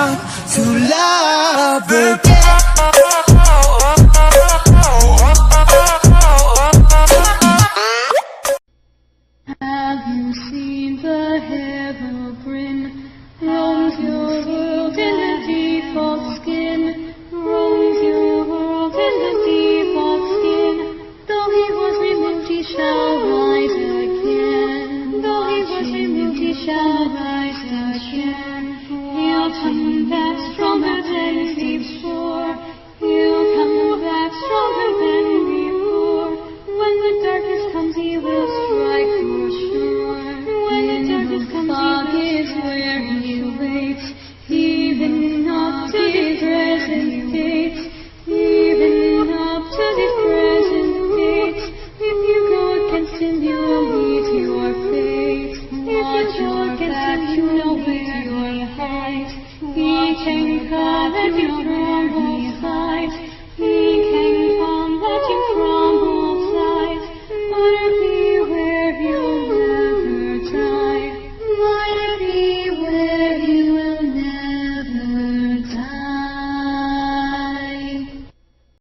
want to love again. Have you seen the Herobrine? Roams your world in a default skin. Roams your world in a default skin. Though he was removed, he shall rise again. Though he was removed, he shall rise again. He'll come back stronger than before. He'll come back stronger than before. When the darkness comes, he will strike for sure. When the darkness comes, fog is where he waits, even up to the present date, even up to the present date. If you go against him, you will meet your fate. Watch your back, you know where you hide. He can cut at your